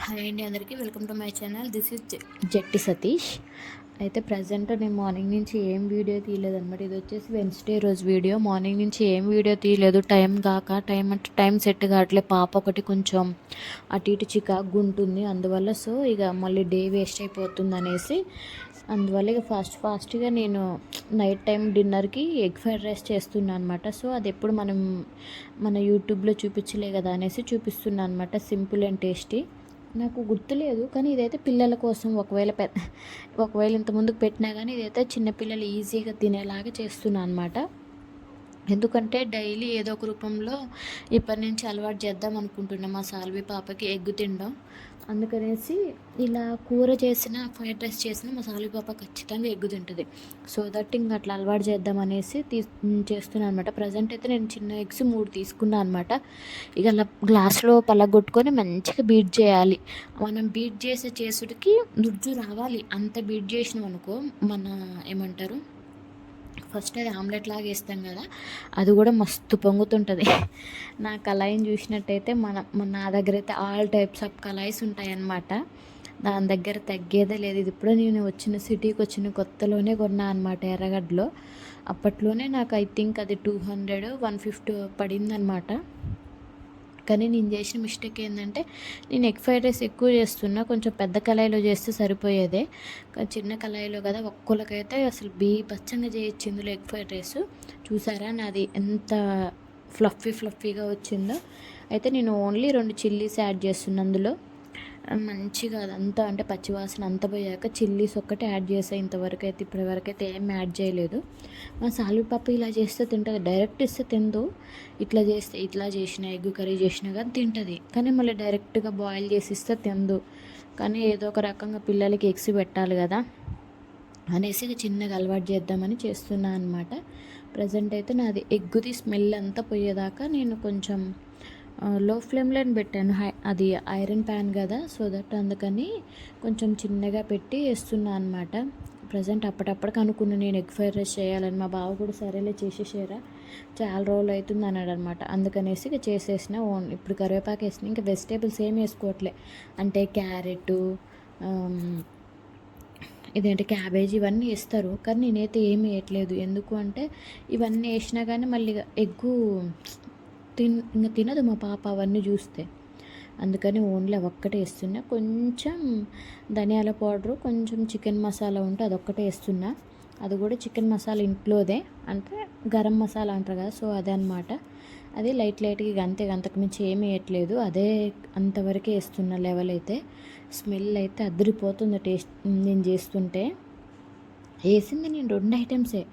Hi అండి అందరికీ welcome to my channel. This is Jatti Satish. అయితే ప్రజెంట్ నేను మార్నింగ్ నుంచి ఏం వీడియో తీయలేదన్నమాట. ఇది వచ్చేసి వెన్స్డే రోజు వీడియో. మార్నింగ్ నుంచి ఏం వీడియో తీయలేదు, టైం కాక. టైం సెట్ కావట్లే. పాప ఒకటి కొంచెం అటు ఇటు చికాకు ఉంటుంది, అందువల్ల సో ఇక మళ్ళీ డే వేస్ట్ అయిపోతుంది అనేసి అందువల్ల ఇక ఫాస్ట్గా నేను నైట్ టైం డిన్నర్కి ఎగ్ ఫ్రైడ్ రైస్ చేస్తున్నాను అనమాట. సో అది ఎప్పుడు మన యూట్యూబ్లో చూపించలే కదా అనేసి చూపిస్తున్నాను అనమాట. Simple and tasty. నాకు గుర్తులేదు, కానీ ఇదైతే పిల్లల కోసం ఒకవేళ ఇంత ముందుకు పెట్టినా కానీ ఇదైతే చిన్నపిల్లలు ఈజీగా తినేలాగా చేస్తున్నాను అనమాట. ఎందుకంటే డైలీ ఏదో ఒక రూపంలో ఇప్పటి నుంచి అలవాటు చేద్దాం అనుకుంటున్నాం మా సాల్వి పాపకి ఎగ్ తినడం. అందుకనేసి ఇలా కూర చేసిన ఫ్రైడ్ రైస్ చేసిన మా సాల్వి పాప ఖచ్చితంగా ఎగ్ తింటుంది. సో దట్ ఇంకా అట్లా అలవాటు చేద్దాం అనేసి చేస్తున్నాను అనమాట. ప్రజెంట్ అయితే నేను చిన్న ఎగ్స్ 3 తీసుకున్నాను అనమాట. ఇక అలా గ్లాస్లో పలగొట్టుకొని మంచిగా బీట్ చేయాలి. మనం బీట్ చేసుడికి నుజ్జు రావాలి. అంత బీట్ చేసినాం అనుకో, మన ఏమంటారు, ఫస్ట్ అది ఆమ్లెట్ లాగా వేస్తాం కదా, అది కూడా మస్తు పొంగుతుంటుంది. నా కళాయిని చూసినట్టయితే నా దగ్గర అయితే ఆల్ టైప్స్ ఆఫ్ కళాయిస్ ఉంటాయన్నమాట. దాని దగ్గర తగ్గేదే లేదు. ఇది ఇప్పుడు నేను సిటీకి వచ్చిన కొత్తలోనే కొన్నా అనమాట, ఎర్రగడ్డలో. అప్పట్లోనే నాకు ఐ థింక్ అది 200, 150 పడిందనమాట. కానీ నేను చేసిన మిస్టేక్ ఏంటంటే, నేను ఎగ్ ఫ్రైడ్ రైస్ ఎక్కువ చేస్తున్నా. కొంచెం పెద్ద కళాయిలో చేస్తే సరిపోయేదే, కానీ చిన్న కళాయిలో కదా, ఒక్కొక్కరికైతే అసలు బీభత్సంగా చేయొచ్చు ఇందులో ఎగ్ ఫ్రైడ్ రైస్. చూసారా నాది ఎంత ఫ్లఫీగా వచ్చిందో. అయితే నేను ఓన్లీ 2 చిల్లీస్ యాడ్ చేస్తున్నా అందులో. మంచిగా అదంతా అంటే పచ్చివాసన అంతా పోయాక చిల్లీస్ ఒక్కటే యాడ్ చేసా ఇంతవరకు అయితే. ఇప్పటివరకు అయితే ఏం యాడ్ చేయలేదు. మా సాల్వి పాప ఇలా చేస్తే తింటుంది, డైరెక్ట్ ఇస్తే తిందు. ఇట్లా చేసిన ఎగ్ కర్రీ చేసినా కానీ తింటుంది, కానీ మళ్ళీ డైరెక్ట్గా బాయిల్ చేసి ఇస్తే తిందు. కానీ ఏదో ఒక రకంగా పిల్లలకి ఎగ్స్ పెట్టాలి కదా అనేసి చిన్నగా అలవాటు చేద్దామని చేస్తున్నా అనమాట. ప్రజెంట్ అయితే నాది ఎగ్గుది స్మెల్ అంతా పోయేదాకా నేను కొంచెం లో ఫ్లేమ్లో పెట్టాను. అది ఐరన్ ప్యాన్ కదా, సో దట్ అందుకని కొంచెం చిన్నగా పెట్టి వేస్తున్నా అనమాట. ప్రజెంట్ అప్పటికనుకున్నా నేను ఎగ్ ఫ్రైడ్ రైస్ చేయాలని. మా బావ కూడా సరేలే చేసేసారా, చాలా రోజులు అవుతుంది అన్నాడు అనమాట. అందుకనేసి ఇక చేసేసిన. ఇప్పుడు కరివేపాకు వేసిన, ఇంకా వెజిటేబుల్స్ ఏం వేసుకోవట్లే. అంటే క్యారెట్, ఇదేంటి క్యాబేజీ ఇవన్నీ వేస్తారు, కానీ నేనైతే ఏమి వేయట్లేదు. ఎందుకు అంటే ఇవన్నీ వేసినా కానీ మళ్ళీ ఎగ్గు ఇంకా తినదు మా పాప అవన్నీ చూస్తే. అందుకని ఓన్లీ ఒక్కటే వేస్తున్నా. కొంచెం ధనియాల పౌడరు, కొంచెం చికెన్ మసాలా ఉంటే అదొక్కటే వేస్తున్నా. అది కూడా చికెన్ మసాలా ఇంట్లోదే, అంటే గరం మసాలా అంటారు కదా, సో అదే అనమాట. అది లైట్గా అంతకు మించి ఏమీ వేయట్లేదు. అదే అంతవరకే వేస్తున్న లెవెల్ అయితే. స్మెల్ అయితే అదిరిపోతుంది టేస్ట్. నేను చేస్తుంటే వేసింది నేను 2 ఐటమ్సే,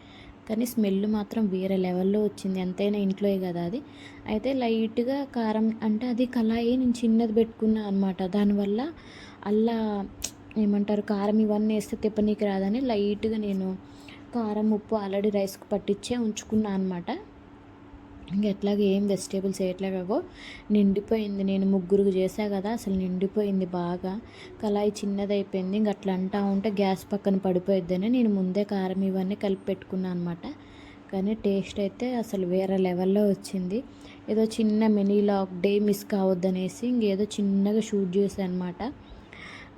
కానీ స్మెల్ మాత్రం వేరే లెవెల్లో వచ్చింది. ఎంతైనా ఇంట్లో కదా అది. అయితే లైట్గా కారం, అంటే అది కళాయి నేను చిన్నది పెట్టుకున్నా అనమాట. దానివల్ల అల్లా ఏమంటారు, కారం ఇవన్నీ వేస్తే తిప్పనీకి రాదని లైట్గా నేను కారం ఉప్పు ఆల్రెడీ రైస్కి పట్టించే ఉంచుకున్నా అనమాట. ఇంకా ఎట్లాగో ఏం వెజిటేబుల్స్ వేయట్లేగో నిండిపోయింది. నేను 3 చేసా కదా, అసలు నిండిపోయింది బాగా. కళాయి చిన్నదైపోయింది. ఇంక అట్లా అంటా ఉంటే గ్యాస్ పక్కన పడిపోయిద్దని నేను ముందే కారం ఇవన్నీ కలిపి పెట్టుకున్నాను అనమాట. కానీ టేస్ట్ అయితే అసలు వేరే లెవెల్లో వచ్చింది. ఏదో చిన్న మినీ లాగ్ డే మిస్ కావద్దనేసి ఇంకేదో చిన్నగా షూట్ చేశాను అనమాట.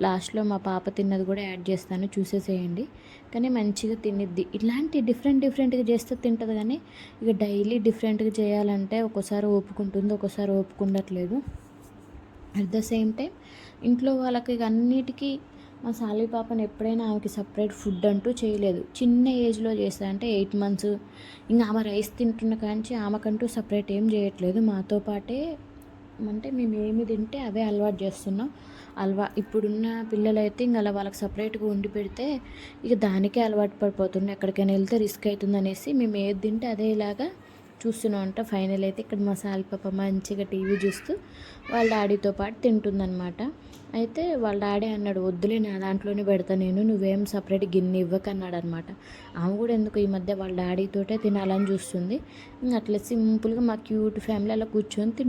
లాస్ట్లో మా పాప తిన్నది కూడా యాడ్ చేస్తాను, చూసేసేయండి. కానీ మంచిగా తినిద్ది. ఇలాంటి డిఫరెంట్గా చేస్తే తింటుంది, కానీ ఇక డైలీ డిఫరెంట్గా చేయాలంటే ఒక్కోసారి ఒప్పుకుంటుంది, ఒక్కోసారి ఒప్పుకుండట్లేదు. అట్ ద సేమ్ టైం ఇంట్లో వాళ్ళకి ఇక అన్నిటికీ మా సాలి పాపను ఎప్పుడైనా ఆమెకి సపరేట్ ఫుడ్ అంటూ చేయలేదు. చిన్న ఏజ్లో చేస్తా, అంటే 8 months. ఇంకా ఆమె రైస్ తింటున్న కాంచి ఆమెకంటూ సపరేట్ ఏం చేయట్లేదు. మాతో పాటే, అంటే మేము ఏమి తింటే అవే అలవాటు చేస్తున్నాం. ఇప్పుడున్న పిల్లలైతే ఇంక అలా వాళ్ళకి సపరేట్గా వండి పెడితే ఇక దానికే అలవాటు పడిపోతుంది. ఎక్కడికైనా వెళ్తే రిస్క్ అవుతుంది అనేసి మేము ఏది తింటే అదే ఇలాగా చూస్తున్నాం అంట. ఫైనల్ అయితే ఇక్కడ మా సాలి పాప మంచిగా టీవీ చూస్తూ వాళ్ళ డాడీతో పాటు తింటుందన్నమాట. అయితే వాళ్ళ డాడీ అన్నాడు, వద్దులే నా దాంట్లోనే పెడతా నేను, నువ్వేం సపరేట్ గిన్నె ఇవ్వకన్నాడు అనమాట. ఆమె కూడా ఎందుకు ఈ మధ్య వాళ్ళ డాడీతోటే తినాలని చూస్తుంది. అట్లా సింపుల్గా మా క్యూట్ ఫ్యామిలీ అలా కూర్చొని తింటుంది.